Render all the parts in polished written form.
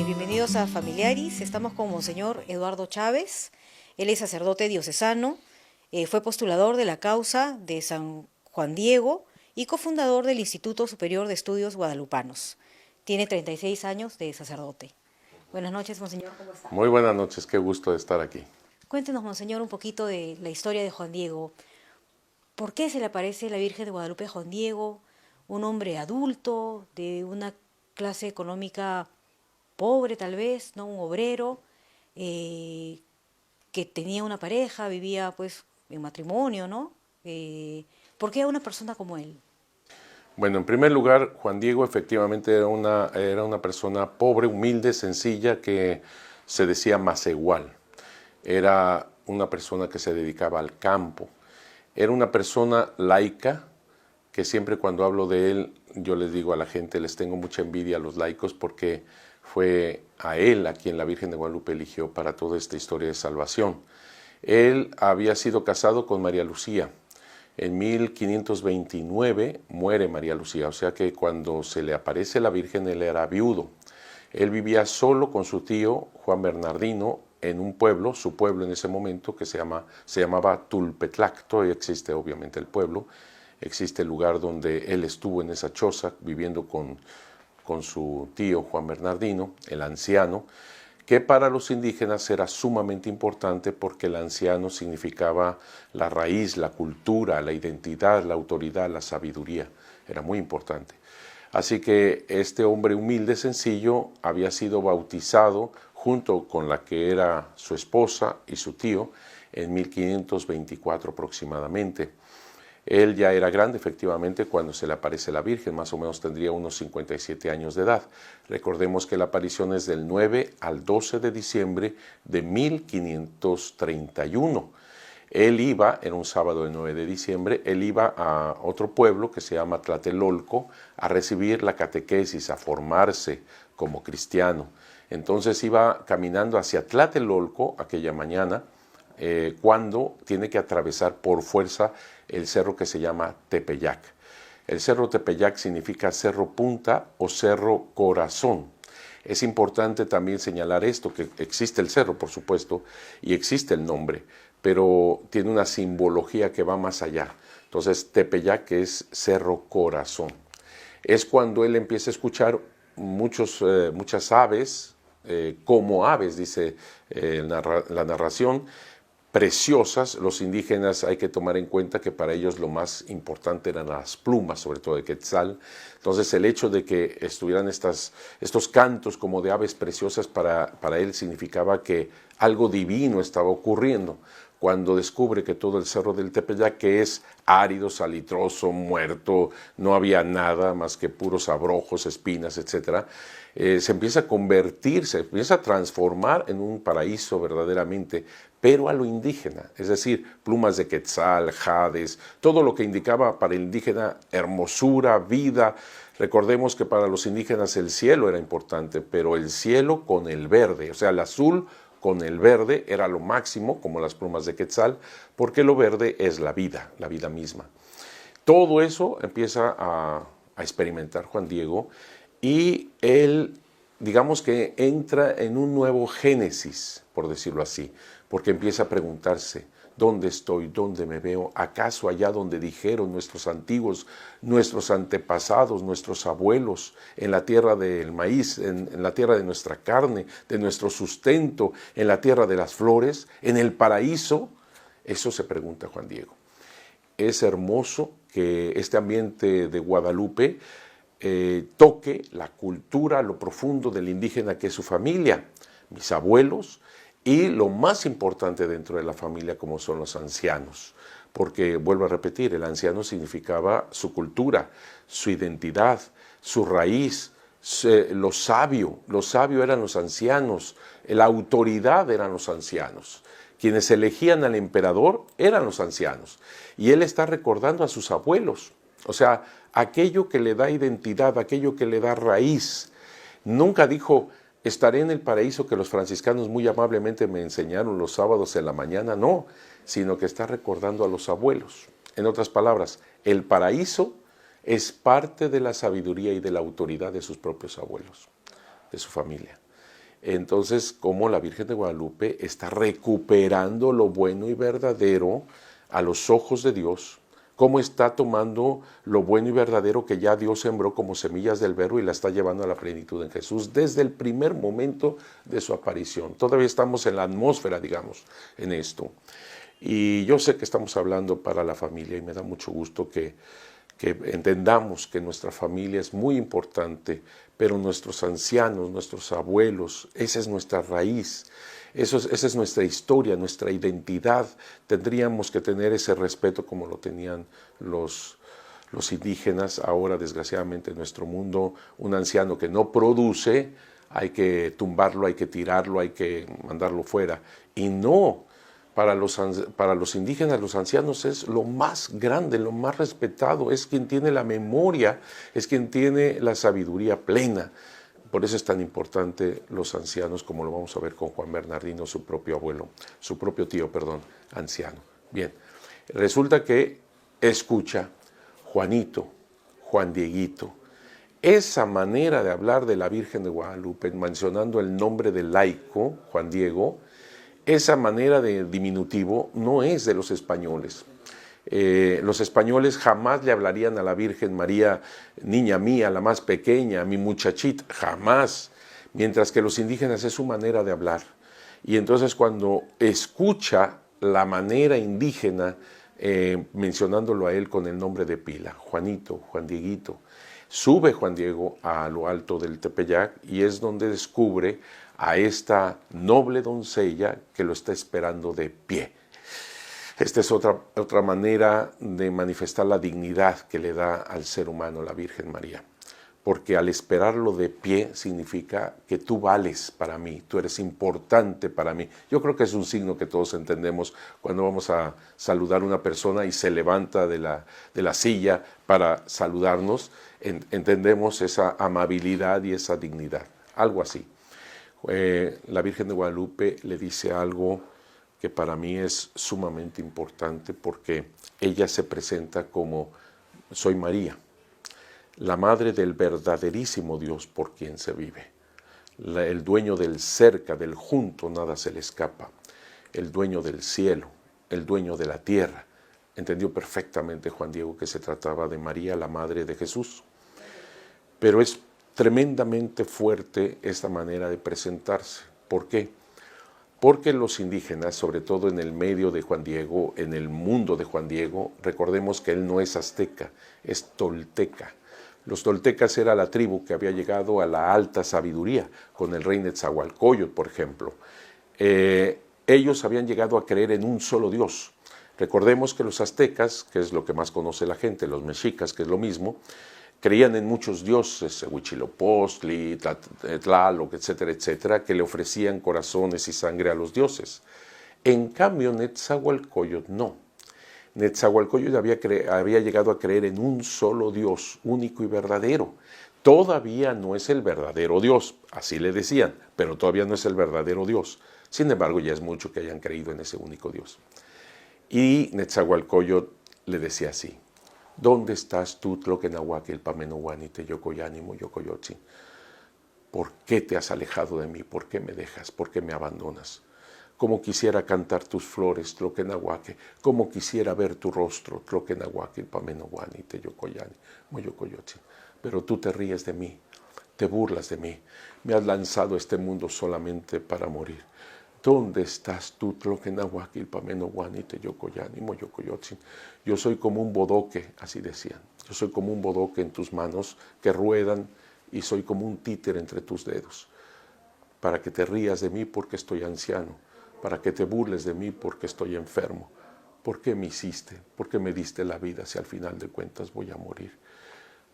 Bienvenidos a Familiaris. Estamos con Monseñor Eduardo Chávez. Él es sacerdote diocesano, fue postulador de la causa de San Juan Diego y cofundador del Instituto Superior de Estudios Guadalupanos. Tiene 36 años de sacerdote. Buenas noches, Monseñor, ¿cómo está? Muy buenas noches, qué gusto de estar aquí. Cuéntenos, Monseñor, un poquito de la historia de Juan Diego. ¿Por qué se le aparece la Virgen de Guadalupe a Juan Diego, un hombre adulto, de una clase económica pobre tal vez, ¿no? Un obrero, que tenía una pareja, vivía pues en matrimonio, ¿no? ¿Por qué a una persona como él? Bueno, en primer lugar, Juan Diego efectivamente era una persona pobre, humilde, sencilla, que se decía macehual. Era una persona que se dedicaba al campo. Era una persona laica, que siempre cuando hablo de él, yo les digo a la gente, les tengo mucha envidia a los laicos porque fue a él a quien la Virgen de Guadalupe eligió para toda esta historia de salvación. Él había sido casado con María Lucía. En 1529 muere María Lucía, o sea que cuando se le aparece la Virgen él era viudo. Él vivía solo con su tío Juan Bernardino en un pueblo, su pueblo en ese momento, que se llamaba Tulpetlac. Todavía existe obviamente el pueblo, existe el lugar donde él estuvo en esa choza viviendo con su tío Juan Bernardino, el anciano, que para los indígenas era sumamente importante porque el anciano significaba la raíz, la cultura, la identidad, la autoridad, la sabiduría. Era muy importante. Así que este hombre humilde, sencillo, había sido bautizado junto con la que era su esposa y su tío en 1524 aproximadamente. Él ya era grande, efectivamente, cuando se le aparece la Virgen, más o menos tendría unos 57 años de edad. Recordemos que la aparición es del 9 al 12 de diciembre de 1531. Él iba, era un sábado del 9 de diciembre, él iba a otro pueblo que se llama Tlatelolco a recibir la catequesis, a formarse como cristiano. Entonces iba caminando hacia Tlatelolco aquella mañana, cuando tiene que atravesar por fuerza el cerro que se llama Tepeyac. El cerro Tepeyac significa cerro punta o cerro corazón. Es importante también señalar esto, que existe el cerro, por supuesto, y existe el nombre, pero tiene una simbología que va más allá. Entonces, Tepeyac es cerro corazón. Es cuando él empieza a escuchar muchas aves, como aves, dice la narración, preciosas. Los indígenas hay que tomar en cuenta que para ellos lo más importante eran las plumas, sobre todo de quetzal. Entonces el hecho de que estuvieran estos cantos como de aves preciosas para él significaba que algo divino estaba ocurriendo. Cuando descubre que todo el cerro del Tepeyac, que es árido, salitroso, muerto, no había nada más que puros abrojos, espinas, etc., se empieza a convertir, se empieza a transformar en un paraíso verdaderamente, pero a lo indígena, es decir, plumas de quetzal, jades, todo lo que indicaba para el indígena hermosura, vida. Recordemos que para los indígenas el cielo era importante, pero el cielo con el verde, o sea, el azul con el verde era lo máximo, como las plumas de quetzal, porque lo verde es la vida misma. Todo eso empieza a experimentar Juan Diego y él, digamos que entra en un nuevo génesis, por decirlo así, porque empieza a preguntarse, ¿dónde estoy? ¿Dónde me veo? ¿Acaso allá donde dijeron nuestros antiguos, nuestros antepasados, nuestros abuelos, en la tierra del maíz, en la tierra de nuestra carne, de nuestro sustento, en la tierra de las flores, en el paraíso? Eso se pregunta Juan Diego. Es hermoso que este ambiente de Guadalupe toque la cultura, lo profundo del indígena que es su familia, mis abuelos, y lo más importante dentro de la familia como son los ancianos, porque vuelvo a repetir, el anciano significaba su cultura, su identidad, su raíz, lo sabio eran los ancianos, la autoridad eran los ancianos. Quienes elegían al emperador eran los ancianos. Y él está recordando a sus abuelos, o sea, aquello que le da identidad, aquello que le da raíz. Nunca dijo, estaré en el paraíso que los franciscanos muy amablemente me enseñaron los sábados en la mañana, no, sino que está recordando a los abuelos. En otras palabras, el paraíso es parte de la sabiduría y de la autoridad de sus propios abuelos, de su familia. Entonces, cómo la Virgen de Guadalupe está recuperando lo bueno y verdadero a los ojos de Dios, cómo está tomando lo bueno y verdadero que ya Dios sembró como semillas del Verbo y la está llevando a la plenitud en Jesús desde el primer momento de su aparición. Todavía estamos en la atmósfera, digamos, en esto. Y yo sé que estamos hablando para la familia y me da mucho gusto que entendamos que nuestra familia es muy importante, pero nuestros ancianos, nuestros abuelos, esa es nuestra raíz, esa es nuestra historia, nuestra identidad. Tendríamos que tener ese respeto como lo tenían los indígenas. Ahora, desgraciadamente, en nuestro mundo, un anciano que no produce, hay que tumbarlo, hay que tirarlo, hay que mandarlo fuera. Y no. Para los indígenas, los ancianos es lo más grande, lo más respetado, es quien tiene la memoria, es quien tiene la sabiduría plena. Por eso es tan importante los ancianos, como lo vamos a ver con Juan Bernardino, su propio tío, anciano. Bien, resulta que escucha Juanito, Juan Dieguito, esa manera de hablar de la Virgen de Guadalupe, mencionando el nombre del laico, Juan Diego, esa manera de diminutivo no es de los españoles. Los españoles jamás le hablarían a la Virgen María, niña mía, la más pequeña, mi muchachita, jamás. Mientras que los indígenas es su manera de hablar. Y entonces cuando escucha la manera indígena, mencionándolo a él con el nombre de pila, Juanito, Juan Dieguito, sube Juan Diego a lo alto del Tepeyac y es donde descubre a esta noble doncella que lo está esperando de pie. Esta es otra manera de manifestar la dignidad que le da al ser humano la Virgen María. Porque al esperarlo de pie significa que tú vales para mí, tú eres importante para mí. Yo creo que es un signo que todos entendemos cuando vamos a saludar a una persona y se levanta de la silla para saludarnos. Entendemos esa amabilidad y esa dignidad, algo así. La Virgen de Guadalupe le dice algo que para mí es sumamente importante porque ella se presenta como soy María, la madre del verdaderísimo Dios por quien se vive, el dueño del cerca, del junto, nada se le escapa, el dueño del cielo, el dueño de la tierra. Entendió perfectamente Juan Diego que se trataba de María, la madre de Jesús. Pero es tremendamente fuerte esta manera de presentarse. ¿Por qué? Porque los indígenas, sobre todo en el medio de Juan Diego, en el mundo de Juan Diego, recordemos que él no es azteca, es tolteca. Los toltecas era la tribu que había llegado a la alta sabiduría, con el rey Netzahualcóyotl, por ejemplo. Ellos habían llegado a creer en un solo Dios. Recordemos que los aztecas, que es lo que más conoce la gente, los mexicas, que es lo mismo, creían en muchos dioses, Huitzilopochtli, Tlaloc, etcétera, etcétera, que le ofrecían corazones y sangre a los dioses. En cambio, Netzahualcóyotl no. Netzahualcóyotl había llegado a creer en un solo Dios, único y verdadero. Todavía no es el verdadero Dios, así le decían, pero todavía no es el verdadero Dios. Sin embargo, ya es mucho que hayan creído en ese único Dios. Y Netzahualcóyotl le decía así: ¿dónde estás tú, Tloquenahuaquil, Pamenohuani, Teyocoyani, Moyocoyotzin? ¿Por qué te has alejado de mí? ¿Por qué me dejas? ¿Por qué me abandonas? Como quisiera cantar tus flores, Tloquenahuaque, como quisiera ver tu rostro, Tloquenahuaquil, Pamenohuani, Teyocoyani, Moyocoyotzin. Pero tú te ríes de mí, te burlas de mí, me has lanzado a este mundo solamente para morir. ¿Dónde estás tú, Tloquenahuaquil, Pamenohuani, Teyocoyani, Moyocoyotzin? Yo soy como un bodoque, así decían. Yo soy como un bodoque en tus manos que ruedan y soy como un títere entre tus dedos. Para que te rías de mí porque estoy anciano, para que te burles de mí porque estoy enfermo. ¿Por qué me hiciste? ¿Por qué me diste la vida si al final de cuentas voy a morir?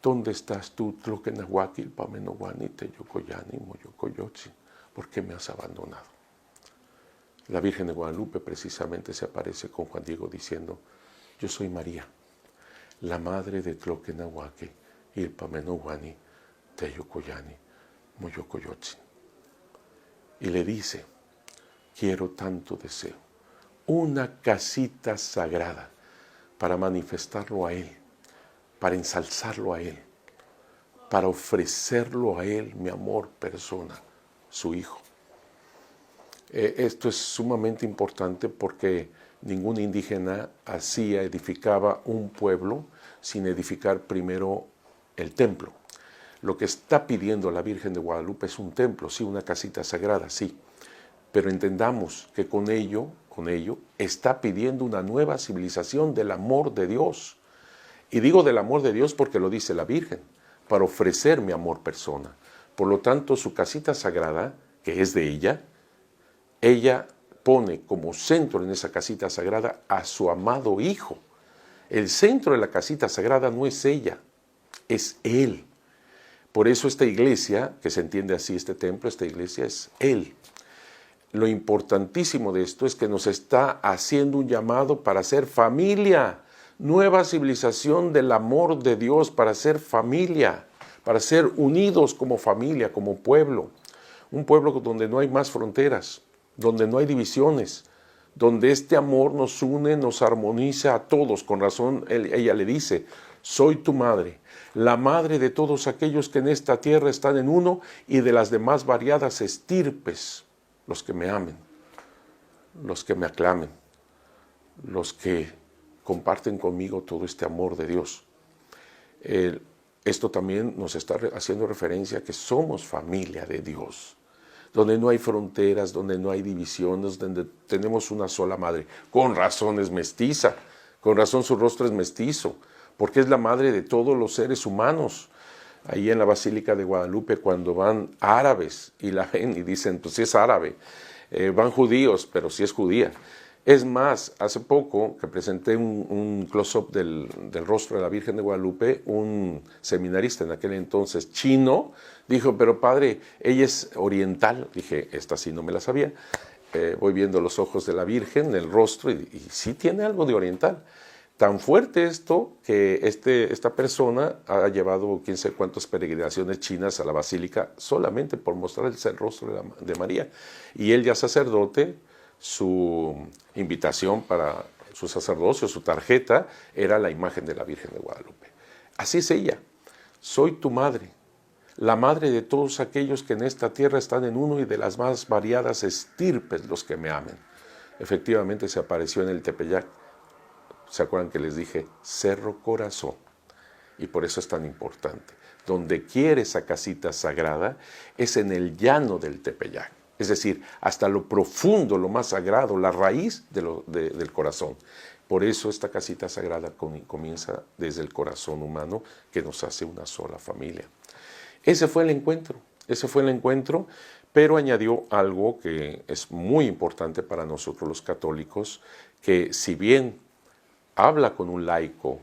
¿Dónde estás tú, Tloquenahuaquil, Pamenohuani, Teyocoyani, Moyocoyotzin? ¿Por qué me has abandonado? La Virgen de Guadalupe precisamente se aparece con Juan Diego diciendo: yo soy María, la madre de Tloquenahuaque, Ilpamenohuani, Teyocoyani, Moyocoyotzin. Y le dice: quiero tanto deseo una casita sagrada para manifestarlo a Él, para ensalzarlo a Él, para ofrecerlo a Él, mi amor, persona, su Hijo. Esto es sumamente importante porque ningún indígena edificaba un pueblo sin edificar primero el templo. Lo que está pidiendo la Virgen de Guadalupe es un templo, sí, una casita sagrada, sí. Pero entendamos que con ello está pidiendo una nueva civilización del amor de Dios. Y digo del amor de Dios porque lo dice la Virgen, para ofrecer mi amor persona. Por lo tanto, su casita sagrada, que es de ella pone como centro en esa casita sagrada a su amado Hijo. El centro de la casita sagrada no es ella, es Él. Por eso esta iglesia, que se entiende así este templo, esta iglesia es Él. Lo importantísimo de esto es que nos está haciendo un llamado para ser familia, nueva civilización del amor de Dios, para ser familia, para ser unidos como familia, como pueblo. Un pueblo donde no hay más fronteras, donde no hay divisiones, donde este amor nos une, nos armoniza a todos. Con razón ella le dice, soy tu madre, la madre de todos aquellos que en esta tierra están en uno y de las demás variadas estirpes, los que me amen, los que me aclamen, los que comparten conmigo todo este amor de Dios. Esto también nos está haciendo referencia a que somos familia de Dios, donde no hay fronteras, donde no hay divisiones, donde tenemos una sola madre. Con razón es mestiza, con razón su rostro es mestizo, porque es la madre de todos los seres humanos. Ahí en la Basílica de Guadalupe, cuando van árabes y la ven y dicen, pues sí es árabe, van judíos, pero sí es judía. Es más, hace poco que presenté un close-up del rostro de la Virgen de Guadalupe, un seminarista en aquel entonces chino, dijo, pero padre, ella es oriental. Dije, esta sí no me la sabía. Voy viendo los ojos de la Virgen, el rostro, y sí tiene algo de oriental. Tan fuerte esto que esta persona ha llevado quién sabe cuántas peregrinaciones chinas a la basílica solamente por mostrar el rostro de María. Y él ya sacerdote, su invitación para su sacerdocio, su tarjeta, era la imagen de la Virgen de Guadalupe. Así es ella. Soy tu madre, la madre de todos aquellos que en esta tierra están en uno y de las más variadas estirpes los que me amen. Efectivamente se apareció en el Tepeyac. ¿Se acuerdan que les dije? Cerro Corazón. Y por eso es tan importante. Donde quiere esa casita sagrada es en el llano del Tepeyac. Es decir, hasta lo profundo, lo más sagrado, la raíz del corazón. Por eso esta casita sagrada comienza desde el corazón humano que nos hace una sola familia. Ese fue el encuentro, pero añadió algo que es muy importante para nosotros los católicos, que si bien habla con un laico,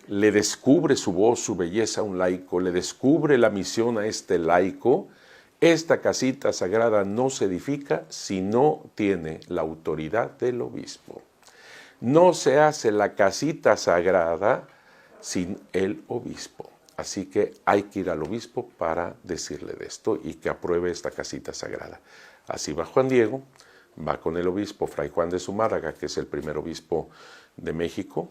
le descubre su voz, su belleza a un laico, le descubre la misión a este laico, esta casita sagrada no se edifica si no tiene la autoridad del obispo. No se hace la casita sagrada sin el obispo. Así que hay que ir al obispo para decirle de esto y que apruebe esta casita sagrada. Así va Juan Diego, va con el obispo Fray Juan de Zumárraga, que es el primer obispo de México,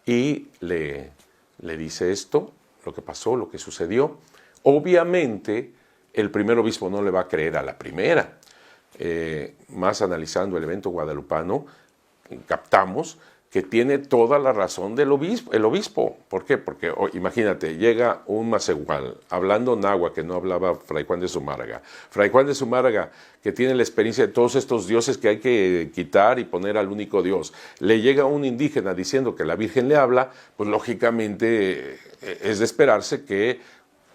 y le dice esto, lo que pasó, lo que sucedió. Obviamente, el primer obispo no le va a creer a la primera. Más analizando el evento guadalupano, captamos que tiene toda la razón el obispo. ¿Por qué? Porque imagínate, llega un macehual hablando náhuatl que no hablaba Fray Juan de Zumárraga. Fray Juan de Zumárraga, que tiene la experiencia de todos estos dioses que hay que quitar y poner al único Dios. Le llega un indígena diciendo que la Virgen le habla, pues lógicamente es de esperarse que,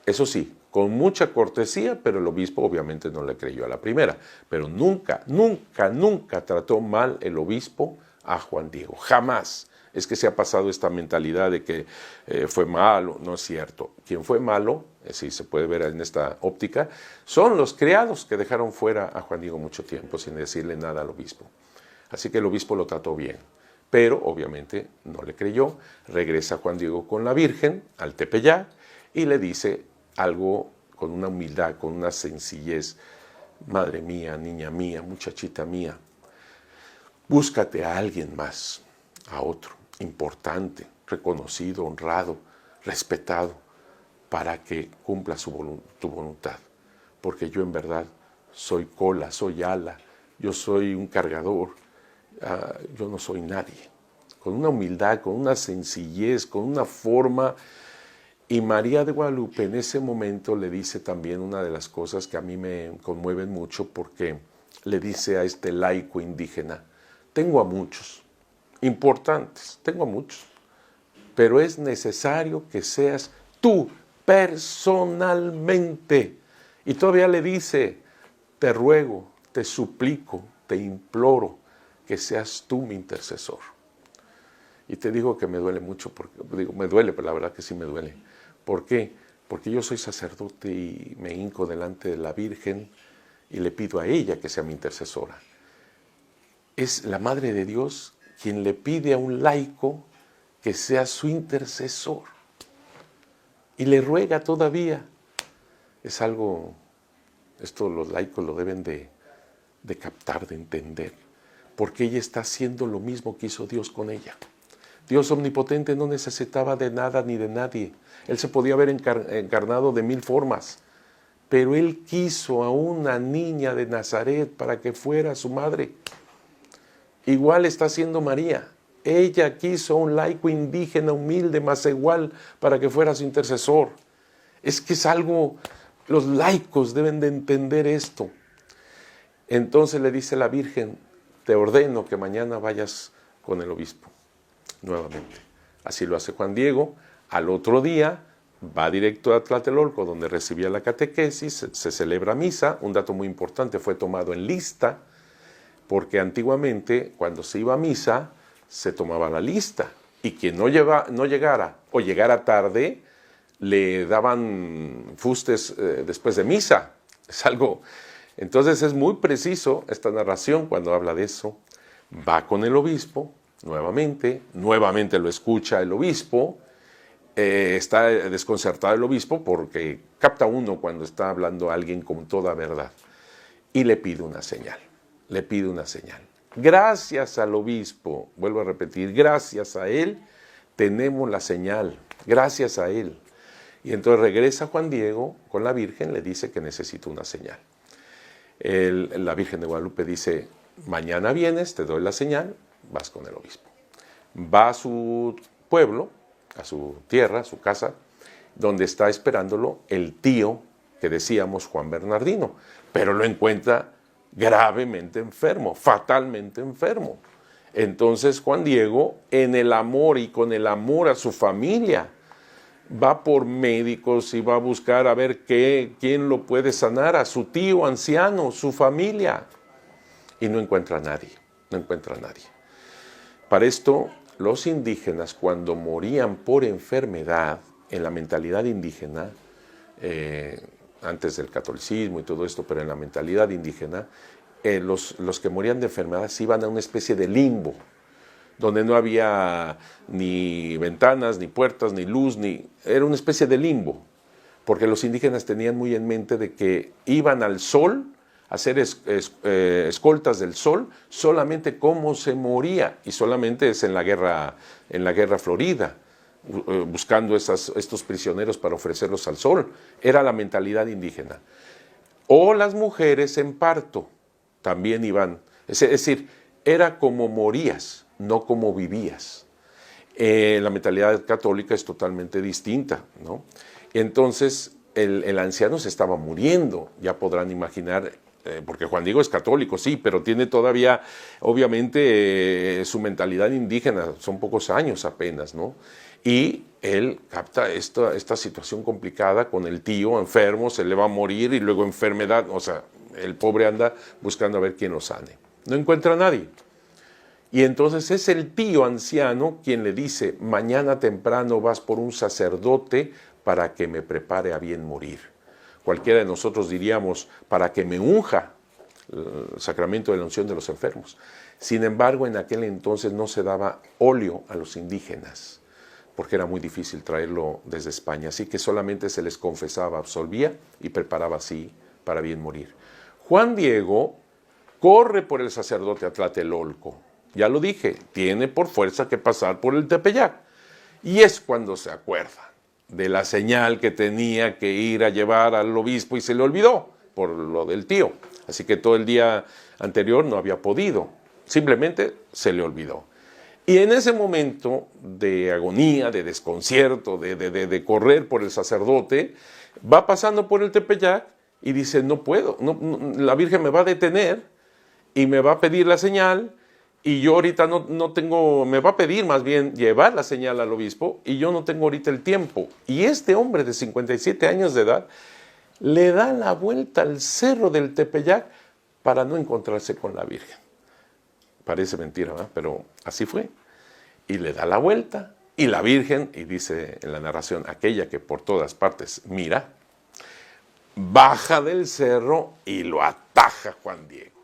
eso sí, con mucha cortesía, pero el obispo obviamente no le creyó a la primera. Pero nunca trató mal el obispo a Juan Diego, jamás. Es que se ha pasado esta mentalidad de que fue malo, no es cierto. Quien fue malo, si se puede ver en esta óptica, son los criados que dejaron fuera a Juan Diego mucho tiempo sin decirle nada al obispo. Así que el obispo lo trató bien, pero obviamente no le creyó. Regresa Juan Diego con la Virgen al Tepeyac y le dice algo con una humildad, con una sencillez. Madre mía, niña mía, muchachita mía, búscate a alguien más, a otro, importante, reconocido, honrado, respetado, para que cumpla tu voluntad. Porque yo en verdad soy cola, soy ala, yo soy un cargador, yo no soy nadie. Con una humildad, con una sencillez, con una forma. Y María de Guadalupe en ese momento le dice también una de las cosas que a mí me conmueven mucho, porque le dice a este laico indígena: tengo a muchos, importantes, tengo a muchos, pero es necesario que seas tú personalmente. Y todavía le dice: te ruego, te suplico, te imploro que seas tú mi intercesor. Y te digo que me duele mucho, porque digo, me duele, pero la verdad que sí me duele. ¿Por qué? Porque yo soy sacerdote y me hinco delante de la Virgen y le pido a ella que sea mi intercesora. Es la Madre de Dios quien le pide a un laico que sea su intercesor. Y le ruega todavía. Es algo, esto los laicos lo deben de captar, de entender. Porque ella está haciendo lo mismo que hizo Dios con ella. Dios omnipotente no necesitaba de nada ni de nadie. Él se podía haber encarnado de 1000 formas, pero Él quiso a una niña de Nazaret para que fuera su madre. Igual está haciendo María. Ella quiso a un laico indígena humilde, macehual, para que fuera su intercesor. Es que es algo, los laicos deben de entender esto. Entonces le dice la Virgen: te ordeno que mañana vayas con el obispo. Nuevamente. Así lo hace Juan Diego. Al otro día va directo a Tlatelolco, donde recibía la catequesis, se celebra misa. Un dato muy importante: fue tomado en lista, porque antiguamente cuando se iba a misa se tomaba la lista, y quien no llegara o llegara tarde le daban fustes después de misa. Es algo. Entonces es muy preciso esta narración cuando habla de eso. Va con el obispo. Nuevamente lo escucha el obispo, está desconcertado el obispo porque capta uno cuando está hablando a alguien con toda verdad, y le pide una señal, Gracias al obispo, vuelvo a repetir, gracias a él tenemos la señal, gracias a él. Y entonces regresa Juan Diego con la Virgen, le dice que necesita una señal. La Virgen de Guadalupe dice: mañana vienes, te doy la señal. Vas con el obispo. Va a su pueblo, a su tierra, a su casa, donde está esperándolo el tío que decíamos, Juan Bernardino, pero lo encuentra gravemente enfermo, fatalmente enfermo. Entonces Juan Diego, en el amor y con el amor a su familia, va por médicos y va a buscar a ver quién lo puede sanar, a su tío anciano, su familia, y no encuentra a nadie. Para esto, los indígenas, cuando morían por enfermedad, en la mentalidad indígena, antes del catolicismo y todo esto, pero en la mentalidad indígena, los que morían de enfermedad se iban a una especie de limbo, donde no había ni ventanas, ni puertas, ni luz, era una especie de limbo, porque los indígenas tenían muy en mente de que iban al sol, hacer escoltas del sol, solamente como se moría, y solamente es en la guerra florida, buscando estos prisioneros para ofrecerlos al sol. Era la mentalidad indígena. O las mujeres en parto también iban, es decir, era como morías, no como vivías. La mentalidad católica es totalmente distinta, ¿no? Entonces el anciano se estaba muriendo, ya podrán imaginar. Porque Juan Diego es católico, sí, pero tiene todavía, obviamente, su mentalidad indígena, son pocos años apenas, ¿no? Y él capta esta situación complicada con el tío enfermo, se le va a morir, y luego enfermedad, o sea, el pobre anda buscando a ver quién lo sane. No encuentra a nadie. Y entonces es el tío anciano quien le dice: mañana temprano vas por un sacerdote para que me prepare a bien morir. Cualquiera de nosotros diríamos: para que me unja, el sacramento de la unción de los enfermos. Sin embargo, en aquel entonces no se daba óleo a los indígenas, porque era muy difícil traerlo desde España, así que solamente se les confesaba, absolvía y preparaba así para bien morir. Juan Diego corre por el sacerdote a Tlatelolco. Ya lo dije, tiene por fuerza que pasar por el Tepeyac. Y es cuando se acuerda de la señal que tenía que ir a llevar al obispo y se le olvidó. por lo del tío. Así que todo el día anterior no había podido. Simplemente se le olvidó. Y en ese momento de agonía, de desconcierto, de correr por el sacerdote, va pasando por el Tepeyac y dice, no puedo, la Virgen me va a detener y me va a pedir la señal, y yo ahorita no tengo, me va a pedir más bien llevar la señal al obispo, y yo no tengo ahorita el tiempo. Y este hombre de 57 años de edad le da la vuelta al cerro del Tepeyac para no encontrarse con la Virgen. Parece mentira, ¿verdad? Pero así fue. Y le da la vuelta, y la Virgen, y dice en la narración, aquella que por todas partes mira, baja del cerro y lo ataja Juan Diego.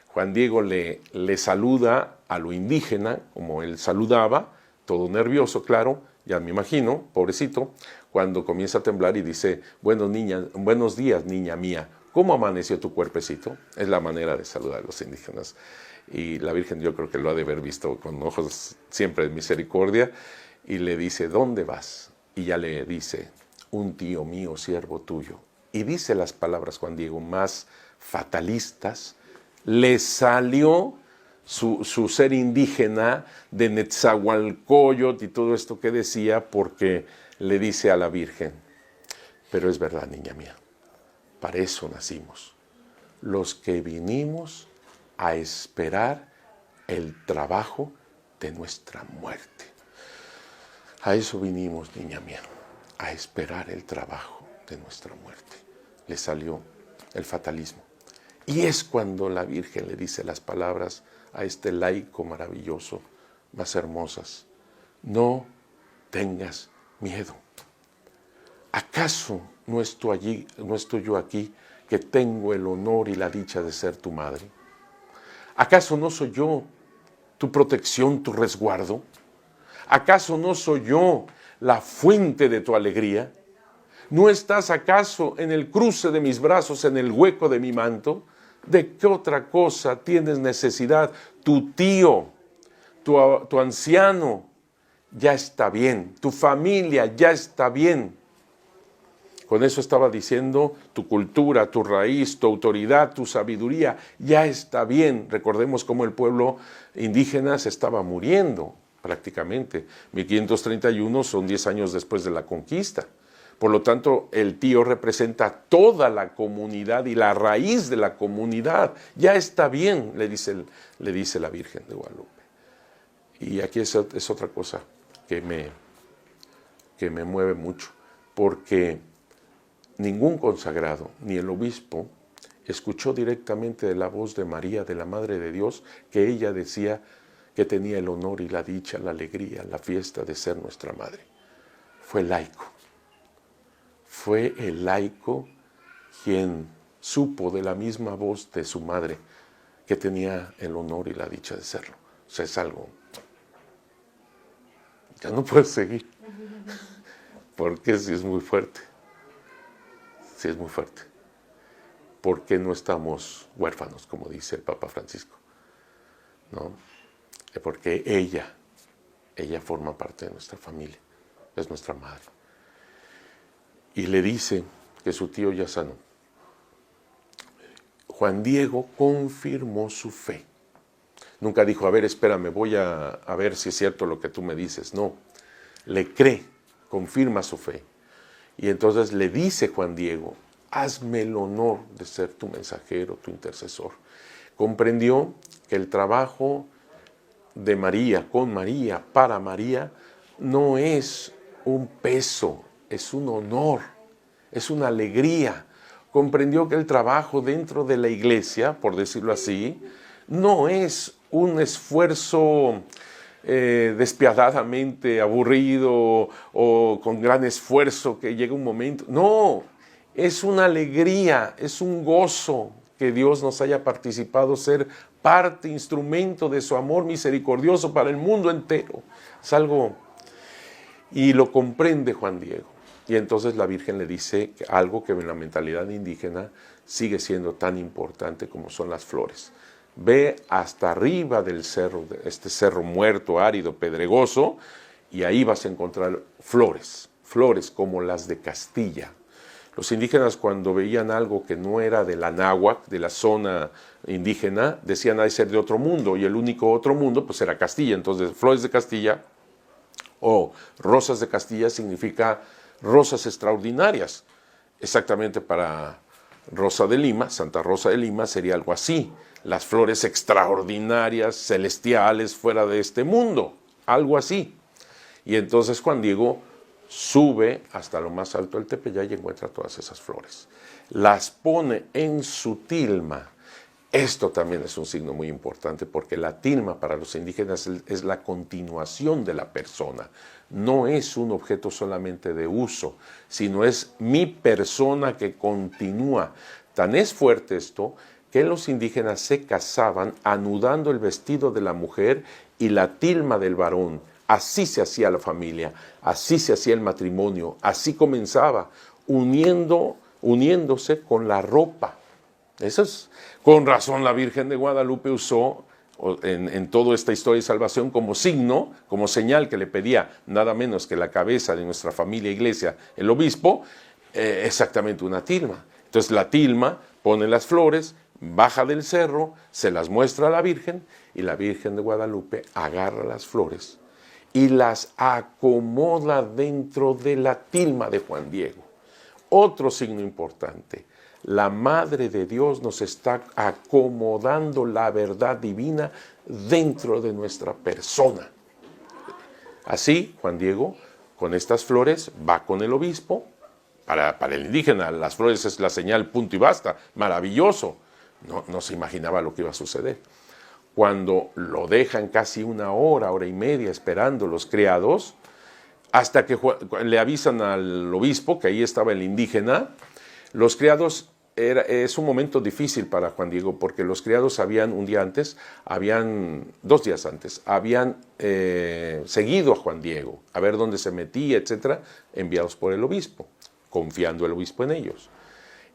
Juan Diego le saluda a lo indígena, como él saludaba, todo nervioso, claro, ya me imagino, pobrecito, cuando comienza a temblar y dice, buenos días, niña mía, ¿cómo amaneció tu cuerpecito? Es la manera de saludar a los indígenas. Y la Virgen yo creo que lo ha de haber visto con ojos siempre de misericordia, y le dice, ¿dónde vas? Y ya le dice, un tío mío, siervo tuyo. Y dice las palabras, Juan Diego, más fatalistas. Le salió su ser indígena de Netzahualcóyotl y todo esto que decía, porque le dice a la Virgen, pero es verdad, niña mía, para eso nacimos, los que vinimos a esperar el trabajo de nuestra muerte. A eso vinimos, niña mía, a esperar el trabajo de nuestra muerte. Le salió el fatalismo. Y es cuando la Virgen le dice las palabras a este laico maravilloso, más hermosas. No tengas miedo. ¿Acaso no estoy yo aquí, que tengo el honor y la dicha de ser tu madre? ¿Acaso no soy yo tu protección, tu resguardo? ¿Acaso no soy yo la fuente de tu alegría? ¿No estás acaso en el cruce de mis brazos, en el hueco de mi manto? ¿De qué otra cosa tienes necesidad? Tu tío, tu anciano ya está bien, tu familia ya está bien. Con eso estaba diciendo, tu cultura, tu raíz, tu autoridad, tu sabiduría ya está bien. Recordemos cómo el pueblo indígena se estaba muriendo prácticamente. 1531 son 10 años después de la conquista. Por lo tanto, el tío representa toda la comunidad y la raíz de la comunidad. Ya está bien, le dice la Virgen de Guadalupe. Y aquí es otra cosa que me mueve mucho, porque ningún consagrado, ni el obispo, escuchó directamente de la voz de María, de la Madre de Dios, que ella decía que tenía el honor y la dicha, la alegría, la fiesta de ser nuestra madre. Fue laico. Fue el laico quien supo de la misma voz de su madre que tenía el honor y la dicha de serlo. O sea, es algo... Ya no puedo seguir, porque sí es muy fuerte. Sí es muy fuerte. ¿Por qué no estamos huérfanos, como dice el Papa Francisco? ¿No? Porque ella forma parte de nuestra familia, es nuestra madre. Y le dice que su tío ya sanó. Juan Diego confirmó su fe. Nunca dijo, a ver, espérame, voy a ver si es cierto lo que tú me dices. No, le cree, confirma su fe. Y entonces le dice Juan Diego, hazme el honor de ser tu mensajero, tu intercesor. Comprendió que el trabajo de María, con María, para María, no es un peso, es un honor, es una alegría. Comprendió que el trabajo dentro de la iglesia, por decirlo así, no es un esfuerzo despiadadamente aburrido o con gran esfuerzo que llega un momento. No, es una alegría, es un gozo que Dios nos haya participado ser parte, instrumento de su amor misericordioso para el mundo entero. Es algo, y lo comprende Juan Diego. Y entonces la Virgen le dice algo que en la mentalidad indígena sigue siendo tan importante como son las flores. Ve hasta arriba del cerro, este cerro muerto, árido, pedregoso, y ahí vas a encontrar flores, flores como las de Castilla. Los indígenas, cuando veían algo que no era de la náhuatl, de la zona indígena, decían, ha de ser de otro mundo, y el único otro mundo pues era Castilla. Entonces, flores de Castilla o rosas de Castilla significa rosas extraordinarias. Exactamente, para Rosa de Lima, Santa Rosa de Lima, sería algo así: las flores extraordinarias, celestiales, fuera de este mundo, algo así. Y entonces Juan Diego sube hasta lo más alto del Tepeyac y encuentra todas esas flores. Las pone en su tilma. Esto también es un signo muy importante, porque la tilma para los indígenas es la continuación de la persona. No es un objeto solamente de uso, sino es mi persona que continúa. Tan es fuerte esto que los indígenas se casaban anudando el vestido de la mujer y la tilma del varón. Así se hacía la familia, así se hacía el matrimonio, así comenzaba, uniéndose con la ropa. Eso es, con razón la Virgen de Guadalupe usó en toda esta historia de salvación como signo, como señal que le pedía nada menos que la cabeza de nuestra familia iglesia, el obispo, exactamente una tilma. Entonces la tilma pone las flores, baja del cerro, se las muestra a la Virgen, y la Virgen de Guadalupe agarra las flores y las acomoda dentro de la tilma de Juan Diego. Otro signo importante: la Madre de Dios nos está acomodando la verdad divina dentro de nuestra persona. Así, Juan Diego, con estas flores, va con el obispo. Para el indígena, las flores es la señal, punto y basta, maravilloso. No se imaginaba lo que iba a suceder. Cuando lo dejan casi una hora, hora y media esperando los criados, hasta que le avisan al obispo que ahí estaba el indígena. Los criados, es un momento difícil para Juan Diego, porque los criados habían 2 días antes, habían seguido a Juan Diego, a ver dónde se metía, etcétera, enviados por el obispo, confiando el obispo en ellos.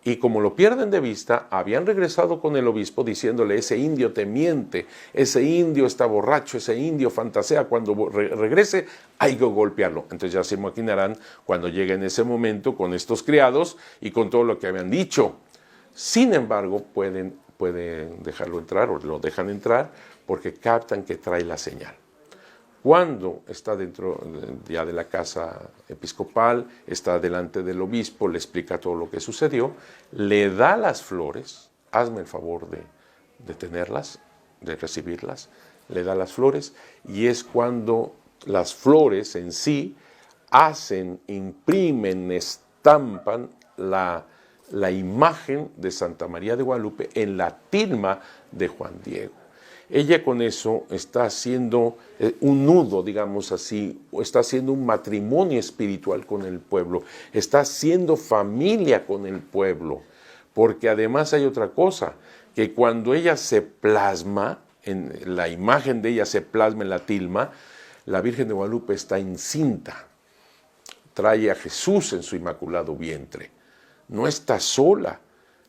Y como lo pierden de vista, habían regresado con el obispo diciéndole: ese indio te miente, ese indio está borracho, ese indio fantasea, cuando regrese hay que golpearlo. Entonces ya se imaginarán cuando llegue en ese momento con estos criados y con todo lo que habían dicho. Sin embargo, pueden dejarlo entrar, o lo dejan entrar, porque captan que trae la señal. Cuando está dentro ya de la casa episcopal, está delante del obispo, le explica todo lo que sucedió, le da las flores, hazme el favor de tenerlas, de recibirlas, le da las flores, y es cuando las flores en sí imprimen, estampan la imagen de Santa María de Guadalupe en la tilma de Juan Diego. Ella con eso está haciendo un nudo, digamos así, o está haciendo un matrimonio espiritual con el pueblo, está haciendo familia con el pueblo, porque además hay otra cosa, que cuando ella se plasma, la imagen de ella se plasma en la tilma, la Virgen de Guadalupe está encinta, trae a Jesús en su inmaculado vientre, no está sola.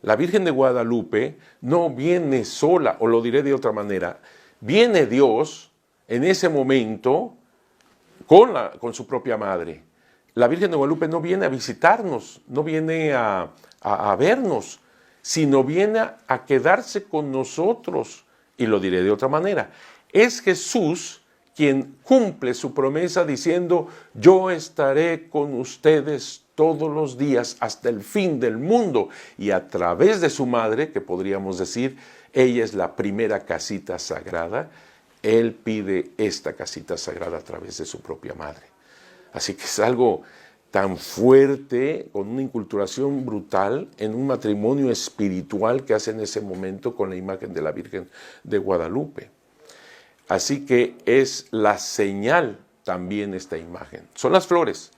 La Virgen de Guadalupe no viene sola, o lo diré de otra manera, viene Dios en ese momento con su propia madre. La Virgen de Guadalupe no viene a visitarnos, no viene a vernos, sino viene a quedarse con nosotros. Y lo diré de otra manera, es Jesús quien cumple su promesa diciendo: yo estaré con ustedes todos los días hasta el fin del mundo. Y a través de su madre, que podríamos decir, ella es la primera casita sagrada, él pide esta casita sagrada a través de su propia madre. Así que es algo tan fuerte, con una inculturación brutal en un matrimonio espiritual que hace en ese momento con la imagen de la Virgen de Guadalupe. Así que es la señal también esta imagen. Son las flores,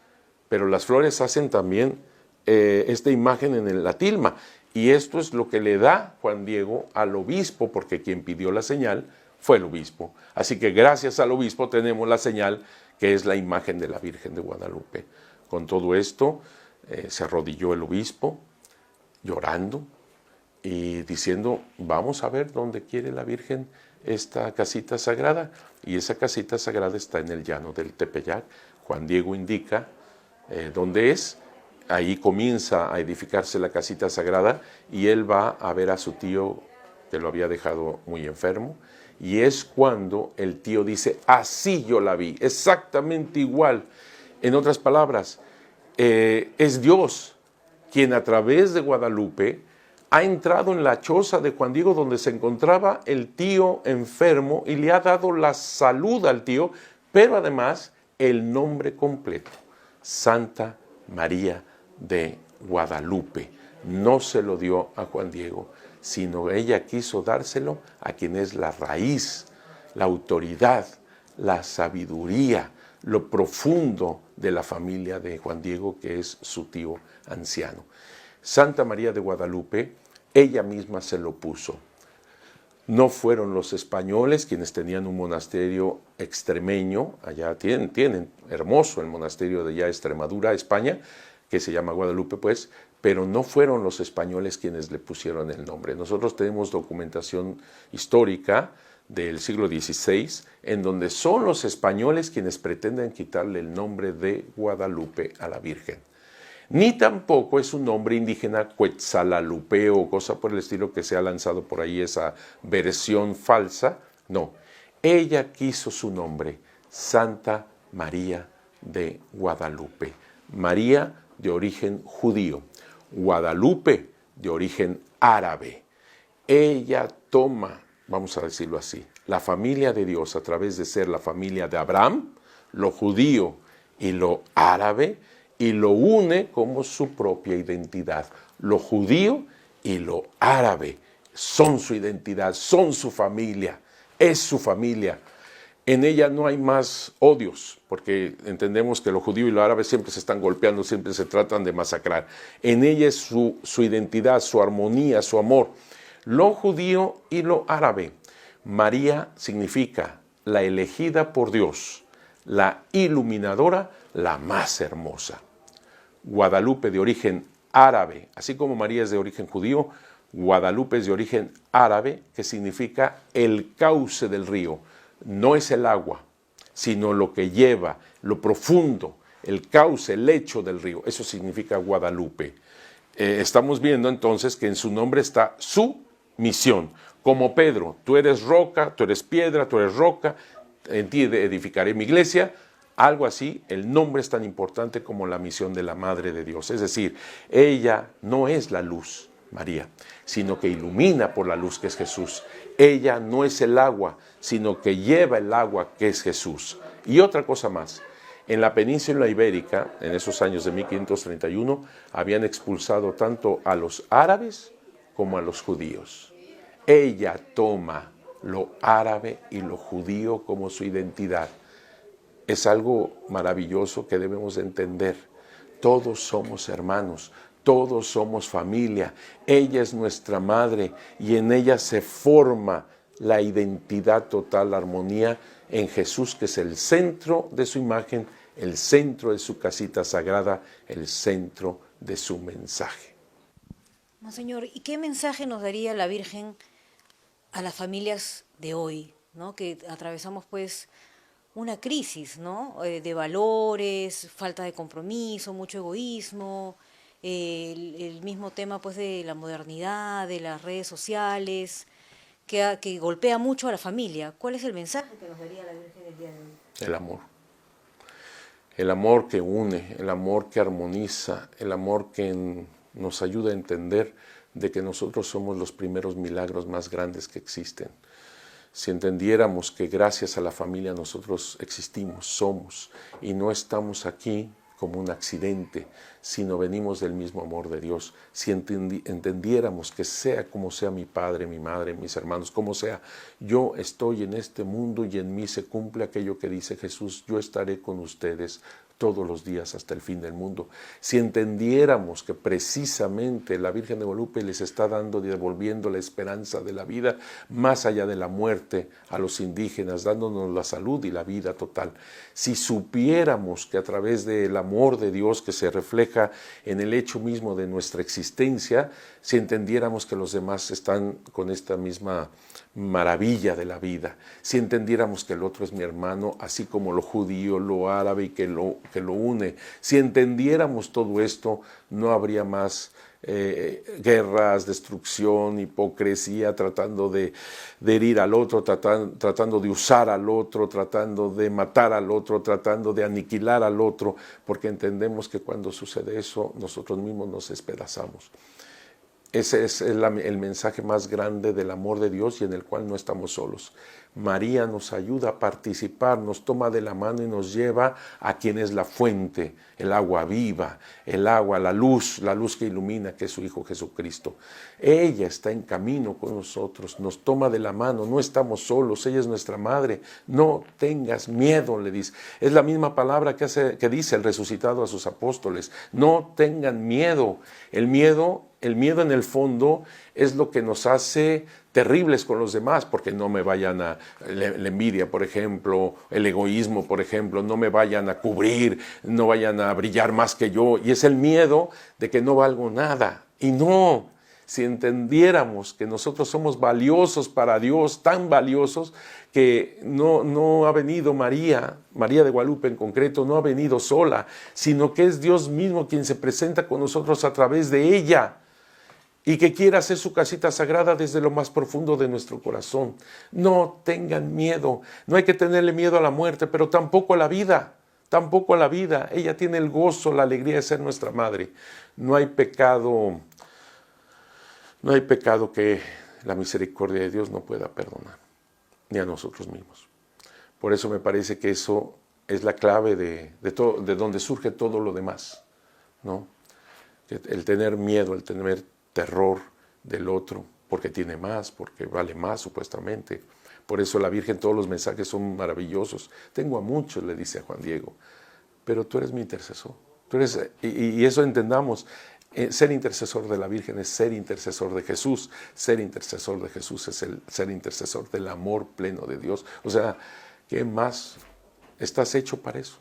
pero las flores hacen también esta imagen en la tilma. Y esto es lo que le da Juan Diego al obispo, porque quien pidió la señal fue el obispo. Así que gracias al obispo tenemos la señal, que es la imagen de la Virgen de Guadalupe. Con todo esto, se arrodilló el obispo, llorando y diciendo: vamos a ver dónde quiere la Virgen esta casita sagrada. Y esa casita sagrada está en el llano del Tepeyac. Juan Diego indica dónde es, ahí comienza a edificarse la casita sagrada y él va a ver a su tío que lo había dejado muy enfermo. Y es cuando el tío dice, así yo la vi, exactamente igual. En otras palabras, es Dios quien a través de Guadalupe ha entrado en la choza de Juan Diego donde se encontraba el tío enfermo y le ha dado la salud al tío, pero además el nombre completo, Santa María de Guadalupe. No se lo dio a Juan Diego, sino ella quiso dárselo a quien es la raíz, la autoridad, la sabiduría, lo profundo de la familia de Juan Diego, que es su tío anciano. Santa María de Guadalupe, ella misma se lo puso. No fueron los españoles quienes tenían un monasterio extremeño, allá tienen hermoso el monasterio de allá Extremadura, España, que se llama Guadalupe pues, pero no fueron los españoles quienes le pusieron el nombre. Nosotros tenemos documentación histórica del siglo XVI, en donde son los españoles quienes pretenden quitarle el nombre de Guadalupe a la Virgen. Ni tampoco es un nombre indígena Quetzalalupeo o cosa por el estilo que se ha lanzado por ahí esa versión falsa. No, ella quiso su nombre, Santa María de Guadalupe. María de origen judío, Guadalupe de origen árabe. Ella toma, vamos a decirlo así, la familia de Dios a través de ser la familia de Abraham, lo judío y lo árabe, y lo une como su propia identidad. Lo judío y lo árabe son su identidad, son su familia, es su familia. En ella no hay más odios, porque entendemos que lo judío y lo árabe siempre se están golpeando, siempre se tratan de masacrar. En ella es su identidad, su armonía, su amor. Lo judío y lo árabe. María significa la elegida por Dios, la iluminadora, la más hermosa. Guadalupe de origen árabe, así como María es de origen judío, Guadalupe es de origen árabe, que significa el cauce del río. No es el agua, sino lo que lleva, lo profundo, el cauce, el lecho del río. Eso significa Guadalupe. Estamos viendo entonces que en su nombre está su misión. Como Pedro, tú eres roca, tú eres piedra, tú eres roca, en ti edificaré mi iglesia. Algo así, el nombre es tan importante como la misión de la Madre de Dios. Es decir, ella no es la luz, María, sino que ilumina por la luz que es Jesús. Ella no es el agua, sino que lleva el agua que es Jesús. Y otra cosa más, en la península ibérica, en esos años de 1531, habían expulsado tanto a los árabes como a los judíos. Ella toma lo árabe y lo judío como su identidad. Es algo maravilloso que debemos entender. Todos somos hermanos, todos somos familia. Ella es nuestra madre y en ella se forma la identidad total, la armonía en Jesús, que es el centro de su imagen, el centro de su casita sagrada, el centro de su mensaje. Monseñor, ¿y qué mensaje nos daría la Virgen a las familias de hoy, ¿no? Que atravesamos pues una crisis, ¿no? De valores, falta de compromiso, mucho egoísmo, el mismo tema pues de la modernidad, de las redes sociales, que golpea mucho a la familia. ¿Cuál es el mensaje que nos daría la Virgen el día de hoy? El amor. El amor que une, el amor que armoniza, el amor que nos ayuda a entender de que nosotros somos los primeros milagros más grandes que existen. Si entendiéramos que gracias a la familia nosotros existimos, somos, y no estamos aquí como un accidente, sino venimos del mismo amor de Dios. Si entendiéramos que sea como sea mi padre, mi madre, mis hermanos, como sea, yo estoy en este mundo y en mí se cumple aquello que dice Jesús, yo estaré con ustedes todos los días hasta el fin del mundo. Si entendiéramos que precisamente la Virgen de Guadalupe les está dando y devolviendo la esperanza de la vida más allá de la muerte a los indígenas, dándonos la salud y la vida total. Si supiéramos que a través del amor de Dios que se refleja en el hecho mismo de nuestra existencia, si entendiéramos que los demás están con esta misma maravilla de la vida, si entendiéramos que el otro es mi hermano, así como lo judío, lo árabe y que lo lo une. Si entendiéramos todo esto, no habría más guerras, destrucción, hipocresía, tratando de herir al otro, tratando de usar al otro, tratando de matar al otro, tratando de aniquilar al otro, porque entendemos que cuando sucede eso, nosotros mismos nos despedazamos. Ese es el mensaje más grande del amor de Dios y en el cual no estamos solos. María nos ayuda a participar, nos toma de la mano y nos lleva a quien es la fuente, el agua viva, el agua, la luz que ilumina, que es su Hijo Jesucristo. Ella está en camino con nosotros, nos toma de la mano, no estamos solos, ella es nuestra madre. No tengas miedo, le dice. Es la misma palabra que dice el resucitado a sus apóstoles. No tengan miedo. El miedo en el fondo es lo que nos hace terribles con los demás, porque no me vayan a, la envidia, por ejemplo, el egoísmo, por ejemplo, no me vayan a cubrir, no vayan a brillar más que yo, y es el miedo de que no valgo nada. Y no, si entendiéramos que nosotros somos valiosos para Dios, tan valiosos, que no ha venido María de Guadalupe en concreto, no ha venido sola, sino que es Dios mismo quien se presenta con nosotros a través de ella, y que quiera hacer su casita sagrada desde lo más profundo de nuestro corazón. No tengan miedo, no hay que tenerle miedo a la muerte, pero tampoco a la vida, tampoco a la vida. Ella tiene el gozo, la alegría de ser nuestra madre. No hay pecado que la misericordia de Dios no pueda perdonar, ni a nosotros mismos. Por eso me parece que eso es la clave de donde surge todo lo demás, ¿no? El tener miedo, el tener terror del otro, porque tiene más, porque vale más supuestamente. Por eso la Virgen, todos los mensajes son maravillosos. Tengo a muchos, le dice a Juan Diego, pero tú eres mi intercesor. Y eso entendamos, ser intercesor de la Virgen es ser intercesor de Jesús. Ser intercesor de Jesús es ser intercesor del amor pleno de Dios. O sea, ¿qué más? Estás hecho para eso.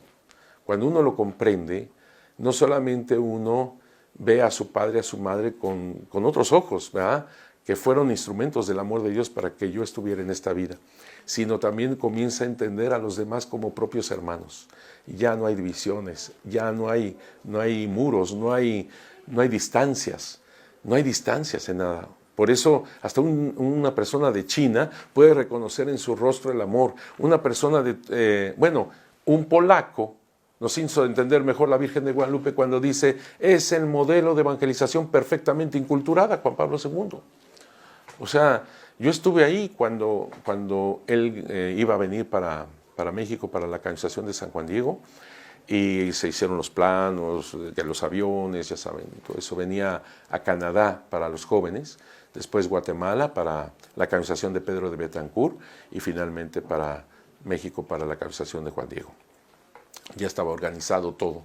Cuando uno lo comprende, no solamente uno ve a su padre, a su madre con otros ojos, ¿verdad?, que fueron instrumentos del amor de Dios para que yo estuviera en esta vida, sino también comienza a entender a los demás como propios hermanos. Ya no hay divisiones, ya no hay muros, no hay distancias, no hay distancias en nada. Por eso hasta una persona de China puede reconocer en su rostro el amor. Una persona un polaco nos hizo entender mejor la Virgen de Guadalupe cuando dice, es el modelo de evangelización perfectamente inculturada, Juan Pablo II. O sea, yo estuve ahí cuando él iba a venir para México, para la canonización de San Juan Diego, y se hicieron los planos de los aviones, ya saben, todo eso. Venía a Canadá para los jóvenes, después Guatemala para la canonización de Pedro de Betancourt, y finalmente para México para la canonización de Juan Diego. Ya estaba organizado todo.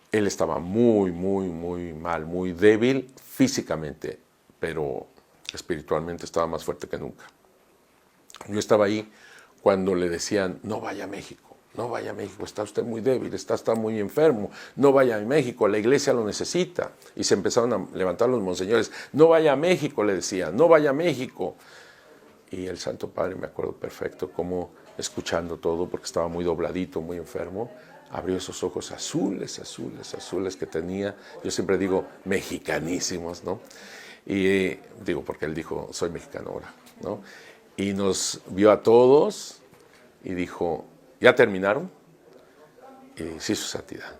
Él estaba muy mal, muy débil físicamente, pero espiritualmente estaba más fuerte que nunca. Yo estaba ahí cuando le decían, no vaya a México, está usted muy débil, está muy enfermo, no vaya a México, la iglesia lo necesita. Y se empezaron a levantar los monseñores, no vaya a México, le decían, no vaya a México. Y el Santo Padre, me acuerdo perfecto, como escuchando todo, porque estaba muy dobladito, muy enfermo, abrió esos ojos azules que tenía, yo siempre digo, mexicanísimos, ¿no? Y digo, porque él dijo, soy mexicano ahora, ¿no? Y nos vio a todos y dijo, ¿ya terminaron? Y sí, su santidad.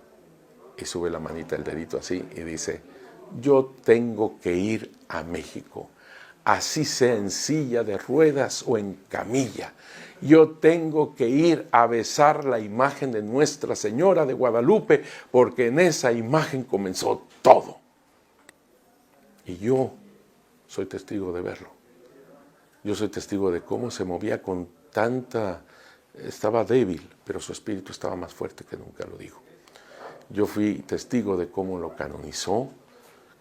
Y sube la manita, el dedito así, y dice, yo tengo que ir a México, así sea en silla de ruedas o en camilla. Yo tengo que ir a besar la imagen de Nuestra Señora de Guadalupe, porque en esa imagen comenzó todo. Y yo soy testigo de verlo. Yo soy testigo de cómo se movía con tanta... Estaba débil, pero su espíritu estaba más fuerte que nunca, lo digo. Yo fui testigo de cómo lo canonizó,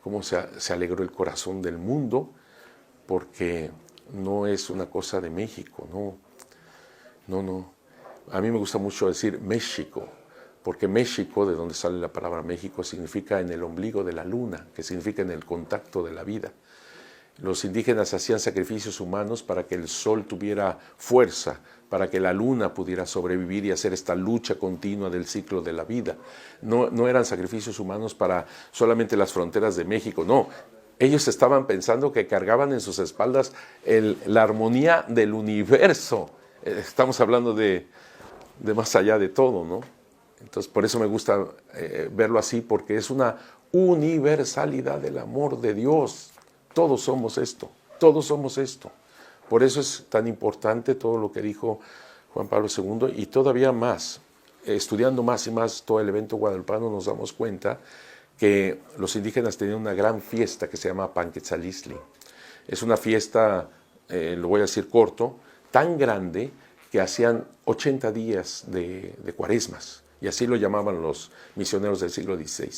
cómo se alegró el corazón del mundo, porque no es una cosa de México, no. A mí me gusta mucho decir México, porque México, de donde sale la palabra México, significa en el ombligo de la luna, que significa en el contacto de la vida. Los indígenas hacían sacrificios humanos para que el sol tuviera fuerza, para que la luna pudiera sobrevivir y hacer esta lucha continua del ciclo de la vida. No eran sacrificios humanos para solamente las fronteras de México, no. Ellos estaban pensando que cargaban en sus espaldas la armonía del universo. Estamos hablando de más allá de todo, ¿no? Entonces, por eso me gusta verlo así, porque es una universalidad del amor de Dios. Todos somos esto, todos somos esto. Por eso es tan importante todo lo que dijo Juan Pablo II, y todavía más, estudiando más y más todo el evento guadalupano, nos damos cuenta que los indígenas tenían una gran fiesta que se llama Panquetzalistli. Es una fiesta, lo voy a decir corto, tan grande que hacían 80 días de cuaresmas, y así lo llamaban los misioneros del siglo XVI.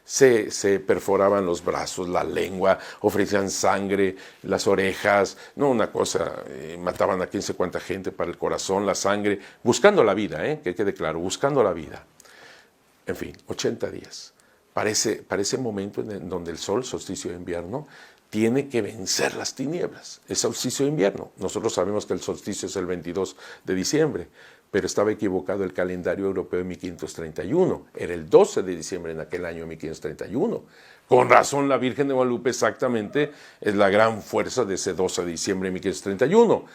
Se perforaban los brazos, la lengua, ofrecían sangre, las orejas, no una cosa, mataban a 15 cuanta gente para el corazón, la sangre, buscando la vida, que quede claro, buscando la vida. En fin, 80 días. Para ese momento en donde el sol, solsticio de invierno, tiene que vencer las tinieblas. Es solsticio de invierno. Nosotros sabemos que el solsticio es el 22 de diciembre, pero estaba equivocado el calendario europeo de 1531. Era el 12 de diciembre en aquel año de 1531. Con razón, la Virgen de Guadalupe exactamente es la gran fuerza de ese 12 de diciembre de 1531.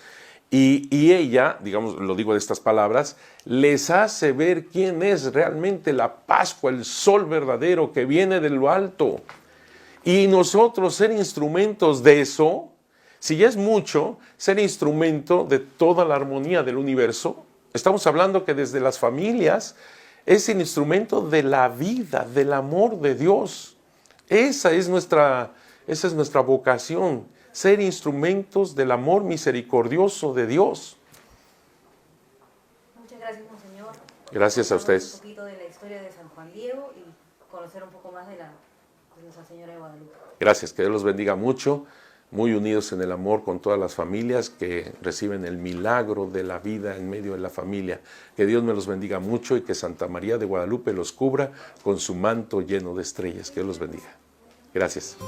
Y ella, digamos, lo digo de estas palabras, les hace ver quién es realmente la Pascua, el sol verdadero que viene de lo alto. Y nosotros ser instrumentos de eso, si ya es mucho, ser instrumento de toda la armonía del universo. Estamos hablando que desde las familias es el instrumento de la vida, del amor de Dios. Esa es nuestra vocación, ser instrumentos del amor misericordioso de Dios. Muchas gracias, monseñor. Gracias a ustedes. Un poquito de la historia de San Juan Diego y conocer un poco más de Nuestra Señora de Guadalupe. Gracias, que Dios los bendiga mucho, muy unidos en el amor con todas las familias que reciben el milagro de la vida en medio de la familia. Que Dios me los bendiga mucho y que Santa María de Guadalupe los cubra con su manto lleno de estrellas. Que Dios los bendiga. Gracias.